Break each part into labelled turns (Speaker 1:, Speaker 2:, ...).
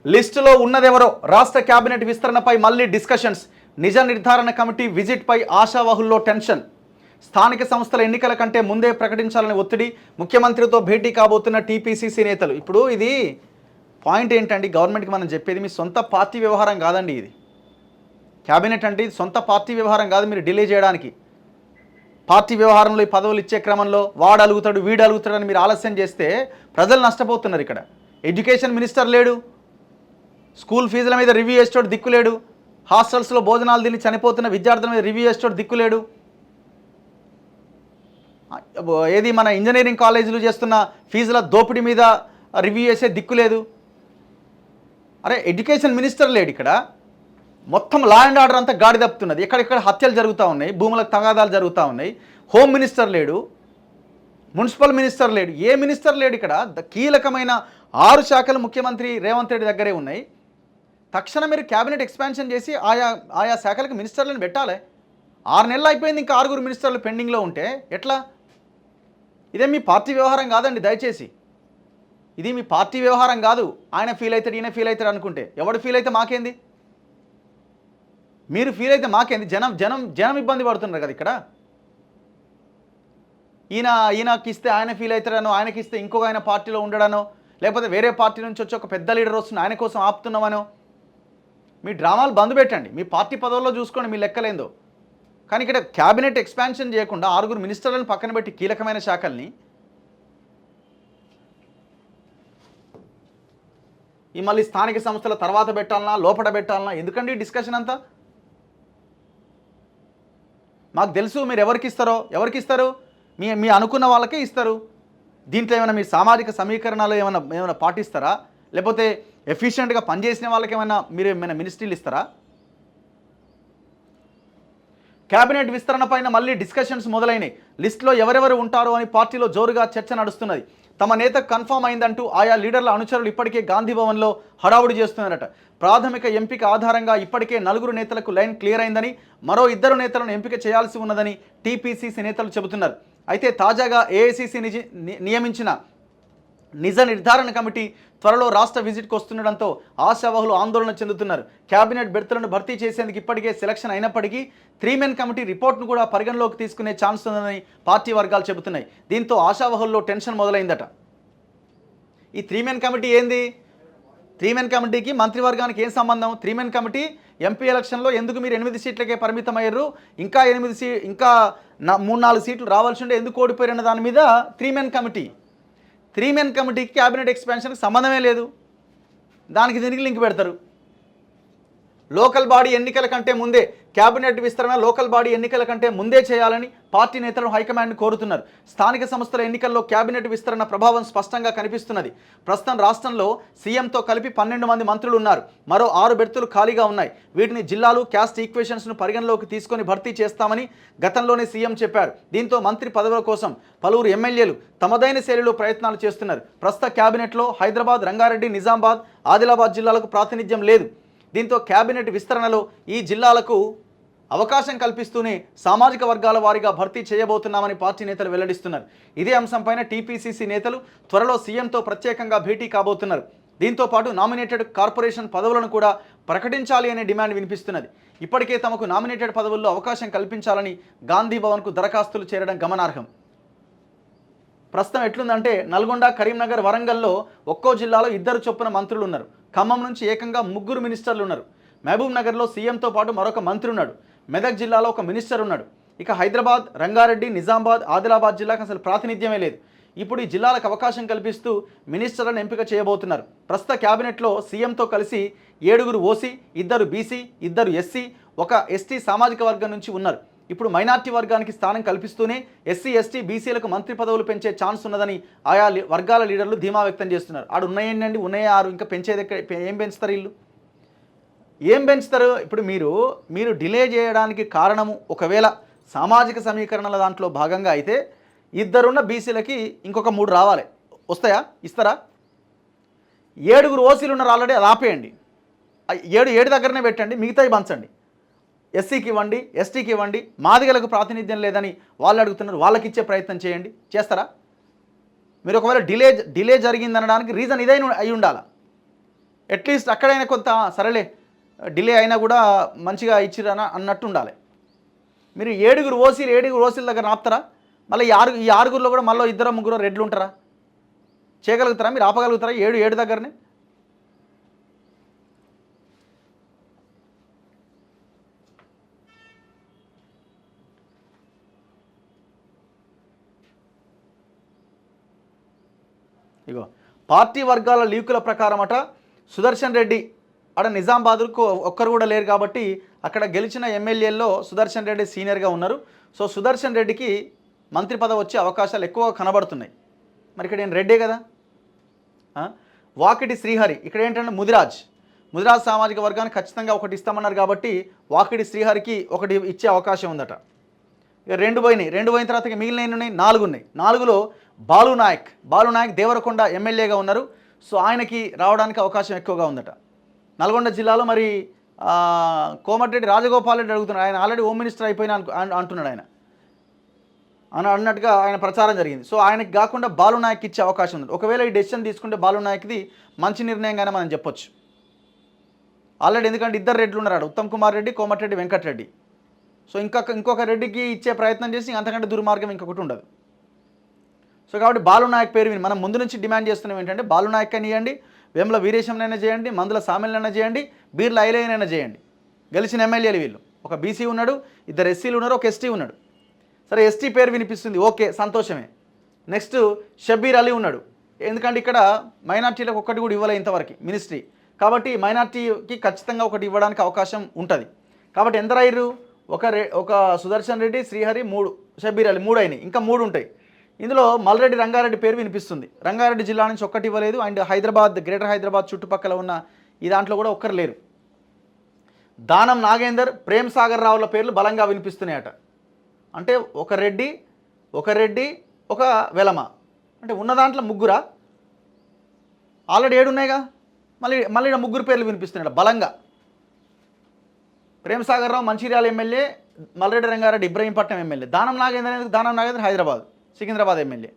Speaker 1: లిస్టులో ఉన్నదెవరో రాష్ట్ర కేబినెట్ విస్తరణపై మళ్లీ డిస్కషన్స్. నిజ నిర్ధారణ కమిటీ విజిట్పై ఆశావహుల్లో టెన్షన్. స్థానిక సంస్థల ఎన్నికల కంటే ముందే ప్రకటించాలని ఒత్తిడి. ముఖ్యమంత్రితో భేటీ కాబోతున్న టీపీసీసీ నేతలు. ఇప్పుడు ఇది పాయింట్ ఏంటండి, గవర్నమెంట్కి మనం చెప్పేది మీ సొంత పార్టీ వ్యవహారం కాదండి. ఇది కేబినెట్ అంటే ఇది సొంత పార్టీ వ్యవహారం కాదు. మీరు డిలే చేయడానికి పార్టీ వ్యవహారంలో ఈ పదవులు ఇచ్చే క్రమంలో వాడు అలుగుతాడు వీడు అలుగుతాడు అని మీరు ఆలస్యం చేస్తే ప్రజలు నష్టపోతున్నారు. ఇక్కడ ఎడ్యుకేషన్ మినిస్టర్ లేడు, స్కూల్ ఫీజుల మీద రివ్యూ చేసేటోడు దిక్కులేడు, హాస్టల్స్లో భోజనాలు తిని చనిపోతున్న విద్యార్థుల మీద రివ్యూ చేసేటోడు దిక్కులేడు, ఏది మన ఇంజనీరింగ్ కాలేజీలు చేస్తున్న ఫీజుల దోపిడీ మీద రివ్యూ చేసే దిక్కులేదు. అరే ఎడ్యుకేషన్ మినిస్టర్ లేడు. ఇక్కడ మొత్తం లా అండ్ ఆర్డర్ అంతా గాడి తప్పుతున్నది. ఎక్కడెక్కడ హత్యలు జరుగుతూ ఉన్నాయి, భూములకు తగాదాలు జరుగుతూ ఉన్నాయి. హోమ్ మినిస్టర్ లేడు, మున్సిపల్ మినిస్టర్ లేడు, ఏ మినిస్టర్ లేడు. ఇక్కడ కీలకమైన 6 శాఖలు ముఖ్యమంత్రి రేవంత్ రెడ్డి దగ్గరే ఉన్నాయి. తక్షణం మీరు క్యాబినెట్ ఎక్స్పాన్షన్ చేసి ఆయా శాఖలకు మినిస్టర్లను పెట్టాలి. 6 నెలలు అయిపోయింది, ఇంకా 6 మినిస్టర్లు పెండింగ్లో ఉంటే ఎట్లా? ఇదే మీ పార్టీ వ్యవహారం కాదండి. దయచేసి ఇది మీ పార్టీ వ్యవహారం కాదు. ఆయన ఫీల్ అవుతాడు ఈయన ఫీల్ అవుతాడు అనుకుంటే ఎవడు ఫీల్ అయితే మాకేంది, మీరు ఫీల్ అయితే మాకేంది? జనం ఇబ్బంది పడుతున్నారు కదా. ఇక్కడ ఈయనకి ఇస్తే ఆయన ఫీల్ అవుతాడనో, ఆయనకి ఇస్తే ఇంకొక ఆయన పార్టీలో ఉండడానో, లేకపోతే వేరే పార్టీ నుంచి వచ్చి ఒక పెద్ద లీడర్ వస్తున్న ఆయన కోసం ఆపుతున్నామనో మీ డ్రామాలు బంద్ పెట్టండి. మీ పార్టీ పదవుల్లో చూసుకోండి మీ లెక్కలేందో. కానీ ఇక్కడ క్యాబినెట్ ఎక్స్పాన్షన్ చేయకుండా 6 మినిస్టర్లను పక్కన పెట్టి కీలకమైన శాఖల్ని ఈ మళ్ళీ స్థానిక సంస్థల తర్వాత పెట్టాలన్నా లోపల పెట్టాలన్నా ఎందుకండి డిస్కషన్ అంతా? మాకు తెలుసు మీరు ఎవరికి ఇస్తారు. మీ అనుకున్న వాళ్ళకే ఇస్తారు. దీంట్లో ఏమైనా మీ సామాజిక సమీకరణాలు ఏమైనా పాటిస్తారా? లేకపోతే ఎఫిషియెంట్గా పనిచేసిన వాళ్ళకి ఏమైనా మినిస్ట్రీలు ఇస్తారా? కేబినెట్ విస్తరణ పైన మళ్ళీ డిస్కషన్స్ మొదలైనవి. లిస్టులో ఎవరెవరు ఉంటారో అని పార్టీలో జోరుగా చర్చ నడుస్తున్నది. తమ నేతకు కన్ఫామ్ అయిందంటూ ఆయా లీడర్ల అనుచరులు ఇప్పటికే గాంధీ భవన్లో హడావుడి చేస్తున్నారట. ప్రాథమిక ఎంపిక ఆధారంగా ఇప్పటికే 4 నేతలకు లైన్ క్లియర్ అయిందని, మరో 2 నేతలను ఎంపిక చేయాల్సి ఉన్నదని టీపీసీసీ నేతలు చెబుతున్నారు. అయితే తాజాగా ఏఐసీసీ నియమించిన నిజ నిర్ధారణ కమిటీ త్వరలో రాష్ట్ర విజిట్కి వస్తుండడంతో ఆశావహులు ఆందోళన చెందుతున్నారు. కేబినెట్ బెర్తులను భర్తీ చేసేందుకు ఇప్పటికే సెలక్షన్ అయినప్పటికీ 3 మెన్ కమిటీ రిపోర్ట్ను కూడా పరిగణలోకి తీసుకునే ఛాన్స్ ఉందని పార్టీ వర్గాలు చెబుతున్నాయి. దీంతో ఆశావహుల్లో టెన్షన్ మొదలైందట. ఈ 3 మెన్ కమిటీ ఏంది? 3 మెన్ కమిటీకి మంత్రివర్గానికి ఏం సంబంధం? 3 మెన్ కమిటీ ఎంపీ ఎలక్షన్లో ఎందుకు మీరు 8 సీట్లకే పరిమితం అయ్యారు, ఇంకా 3-4 సీట్లు రావాల్సి ఉంటే ఎందుకు ఓడిపోయారన్న దాని మీద 3 మెన్ కమిటీ. 3 మెన్ కమిటీకి క్యాబినెట్ ఎక్స్పాన్షన్కి సంబంధమే లేదు. దానికి దీనికి లింక్ పెడతారు. లోకల్ బాడీ ఎన్నికల కంటే ముందే క్యాబినెట్ విస్తరణ లోకల్ బాడీ ఎన్నికల కంటే ముందే చేయాలని పార్టీ నేతలు హైకమాండ్ని కోరుతున్నారు. స్థానిక సంస్థల ఎన్నికల్లో క్యాబినెట్ విస్తరణ ప్రభావం స్పష్టంగా కనిపిస్తున్నది. ప్రస్తుతం రాష్ట్రంలో సీఎంతో కలిపి 12 మంది మంత్రులు ఉన్నారు. మరో 6 బెర్తులు ఖాళీగా ఉన్నాయి. వీటిని జిల్లాలు, క్యాస్ట్ ఈక్వేషన్స్ను పరిగణలోకి తీసుకొని భర్తీ చేస్తామని గతంలోనే సీఎం చెప్పారు. దీంతో మంత్రి పదవుల కోసం పలువురు ఎమ్మెల్యేలు తమదైన శైలిలో ప్రయత్నాలు చేస్తున్నారు. ప్రస్తుత క్యాబినెట్లో హైదరాబాద్, రంగారెడ్డి, నిజామాబాద్, ఆదిలాబాద్ జిల్లాలకు ప్రాతినిధ్యం లేదు. దీంతో క్యాబినెట్ విస్తరణలో ఈ జిల్లాలకు అవకాశం కల్పిస్తూనే సామాజిక వర్గాల వారీగా భర్తీ చేయబోతున్నామని పార్టీ నేతలు వెల్లడిస్తున్నారు. ఇదే అంశంపైన టీపీసీసీ నేతలు త్వరలో సీఎంతో ప్రత్యేకంగా భేటీ కాబోతున్నారు. దీంతో పాటు నామినేటెడ్ కార్పొరేషన్ పదవులను కూడా ప్రకటించాలి అనే డిమాండ్ వినిపిస్తున్నది. ఇప్పటికే తమకు నామినేటెడ్ పదవుల్లో అవకాశం కల్పించాలని గాంధీ భవన్కు దరఖాస్తులు చేరడం గమనార్హం. ప్రస్తుతం ఎట్లుందంటే నల్గొండ, కరీంనగర్, వరంగల్లో ఒక్కో జిల్లాలో 2 చొప్పున మంత్రులు ఉన్నారు. ఖమ్మం నుంచి ఏకంగా 3 మినిస్టర్లు ఉన్నారు. మహబూబ్ నగర్లో సీఎంతో పాటు మరొక మంత్రి ఉన్నాడు. మెదక్ జిల్లాలో ఒక మినిస్టర్ ఉన్నాడు. ఇక హైదరాబాద్, రంగారెడ్డి, నిజామాబాద్, ఆదిలాబాద్ జిల్లాకు అసలు ప్రాతినిధ్యమే లేదు. ఇప్పుడు ఈ జిల్లాలకు అవకాశం కల్పిస్తూ మినిస్టర్లను ఎంపిక చేయబోతున్నారు. ప్రస్తుత క్యాబినెట్లో సీఎంతో కలిసి 7 ఓసీ, 2 బీసీ, 2 ఎస్సీ, 1 ఎస్టీ సామాజిక వర్గం నుంచి ఉన్నారు. ఇప్పుడు మైనార్టీ వర్గానికి స్థానం కల్పిస్తూనే ఎస్సీ, ఎస్టీ, బీసీలకు మంత్రి పదవులు పెంచే ఛాన్స్ ఉన్నదని ఆయా వర్గాల లీడర్లు ధీమా వ్యక్తం చేస్తున్నారు. ఆడు ఉన్నాయండి, ఉన్నాయే 6, ఇంకా పెంచేది ఏం పెంచుతారు వీళ్ళు? ఏం పెంచుతారు? ఇప్పుడు మీరు డిలే చేయడానికి కారణము ఒకవేళ సామాజిక సమీకరణల దాంట్లో భాగంగా అయితే 2 బీసీలకి ఇంకొక 3 రావాలి. వస్తాయా? ఇస్తారా? 7 ఓసీలు ఉన్నారు ఆల్రెడీ, అది ఆపేయండి. 7 దగ్గరనే పెట్టండి, మిగతాయి పంచండి. ఎస్సీకి ఇవ్వండి, ఎస్టీకి ఇవ్వండి. మాదిగలకు ప్రాతినిధ్యం లేదని వాళ్ళు అడుగుతున్నారు, వాళ్ళకి ఇచ్చే ప్రయత్నం చేయండి. చేస్తారా? మీరు ఒకవేళ డిలే జరిగిందనడానికి రీజన్ ఇదైనా అయి ఉండాలా. అట్లీస్ట్ అక్కడైనా కొంత సరేలే డిలే అయినా కూడా మంచిగా ఇచ్చిరన అన్నట్టు ఉండాలి. మీరు ఏడుగురు ఓసీల దగ్గర ఆపుతారా? మళ్ళీ ఈ ఆరుగురిలో కూడా మళ్ళీ ఇద్దరు ముగ్గురు రెడ్లు ఉంటారా? చేయగలుగుతారా? మీరు ఆపగలుగుతారా ఏడు దగ్గరనే? ఇగో పార్టీ వర్గాల లీకుల ప్రకారం అట సుదర్శన్ రెడ్డి అక్కడ నిజామాబాద్కు ఒక్కరు కూడా లేరు కాబట్టి అక్కడ గెలిచిన ఎమ్మెల్యేల్లో సుదర్శన్ రెడ్డి సీనియర్గా ఉన్నారు. సో సుదర్శన్ రెడ్డికి మంత్రి పదవి వచ్చే అవకాశాలు ఎక్కువగా కనబడుతున్నాయి. మరి ఇక్కడ నేను రెడ్డే కదా. వాకిటి శ్రీహరి ఇక్కడ ఏంటంటే ముదిరాజ్ సామాజిక వర్గానికి ఖచ్చితంగా ఒకటి ఇస్తామన్నారు కాబట్టి వాకిటి శ్రీహరికి ఒకటి ఇచ్చే అవకాశం ఉందట. ఇక రెండు పోయిన తర్వాత మిగిలిన ఎన్ని ఉన్నాయి? 4 ఉన్నాయి. 4లో బాలు నాయక్ దేవరకొండ ఎమ్మెల్యేగా ఉన్నారు. సో ఆయనకి రావడానికి అవకాశం ఎక్కువగా ఉందట. నల్గొండ జిల్లాలో మరి కోమటిరెడ్డి రాజగోపాల్ రెడ్డి అడుగుతున్నాడు. ఆయన ఆల్రెడీ హోమ్ మినిస్టర్ అయిపోయినా అంటున్నాడు ఆయన అన్నట్టుగా ఆయన ప్రచారం జరిగింది. సో ఆయనకి కాకుండా బాలు నాయక్ ఇచ్చే అవకాశం ఉంది. ఒకవేళ ఈ డెసిషన్ తీసుకుంటే బాలు నాయక్ది మంచి నిర్ణయంగానే మనం చెప్పొచ్చు. ఆల్రెడీ ఎందుకంటే ఇద్దరు రెడ్లు ఉన్నారు, ఉత్తమ్ కుమార్ రెడ్డి, కోమటిరెడ్డి వెంకటరెడ్డి. సో ఇంకొక రెడ్డికి ఇచ్చే ప్రయత్నం చేసి అంతకంటే దుర్మార్గం ఇంకొకటి ఉండదు. సో కాబట్టి బాలు నాయక్ పేరు విని మనం ముందు నుంచి డిమాండ్ చేస్తున్నాం ఏంటంటే బాలు నాయక్ అని ఇవ్వండి, వేముల వీరేశంనైనా చేయండి, మందుల సామెలనైనా చేయండి, బీర్ల ఐలైనైనా చేయండి. గెలిచిన ఎమ్మెల్యేలు వీళ్ళు. ఒక బీసీ ఉన్నాడు, 2 ఎస్సీలు ఉన్నారు, ఒక ఎస్టీ ఉన్నాడు. సరే ఎస్టీ పేరు వినిపిస్తుంది, ఓకే సంతోషమే. నెక్స్ట్ షబ్బీర్ అలీ ఉన్నాడు. ఎందుకంటే ఇక్కడ మైనార్టీలకు ఒక్కటి కూడా ఇవ్వలే ఇంతవరకు మినిస్ట్రీ. కాబట్టి మైనార్టీకి ఖచ్చితంగా ఒకటి ఇవ్వడానికి అవకాశం ఉంటుంది. కాబట్టి ఎందరు అయ్యారు? ఒక సుదర్శన్ రెడ్డి, శ్రీహరి, 3 షబ్బీర్ అలీ 3 అయినాయి. ఇంకా 3 ఉంటాయి. ఇందులో మల్రెడ్డి రంగారెడ్డి పేరు వినిపిస్తుంది. రంగారెడ్డి జిల్లా నుంచి ఒక్కటి ఇవ్వలేదు. అండ్ గ్రేటర్ హైదరాబాద్ చుట్టుపక్కల ఉన్న ఈ దాంట్లో కూడా ఒక్కరు లేరు. దానం నాగేందర్, ప్రేమ్ సాగర్ రావుల పేర్లు బలంగా వినిపిస్తున్నాయట. అంటే ఒక రెడ్డి, ఒక వెలమ, అంటే ఉన్న దాంట్లో ముగ్గురా? ఆల్రెడీ 7 ఉన్నాయిగా. మళ్ళీ 3 పేర్లు వినిపిస్తున్నాయి బలంగా. ప్రేమ్ సాగర్ రావు Mancherial MLA, Malreddy Rangareddy Ibrahimpatnam MLA. Danam Nagender Hyderabad Secunderabad MLA.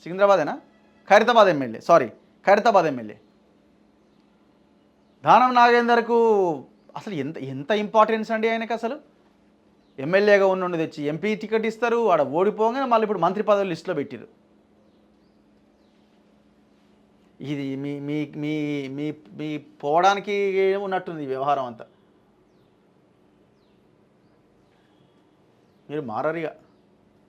Speaker 1: సికింద్రాబాదేనా? Khairatabad MLA. దానం నాగేందర్కు అసలు ఎంత ఇంపార్టెన్స్ అండి ఆయనకి. అసలు ఎమ్మెల్యేగా ఉన్నోడిని తెచ్చి ఎంపీ టికెట్ ఇస్తారు, ఆడ ఓడిపోగానే మళ్ళీ ఇప్పుడు మంత్రి పదవి లిస్టులో పెట్టారు. ఇది మీ పోవడానికి ఉన్నట్టుంది ఈ వ్యవహారం అంతా. మీరు మారరిగా.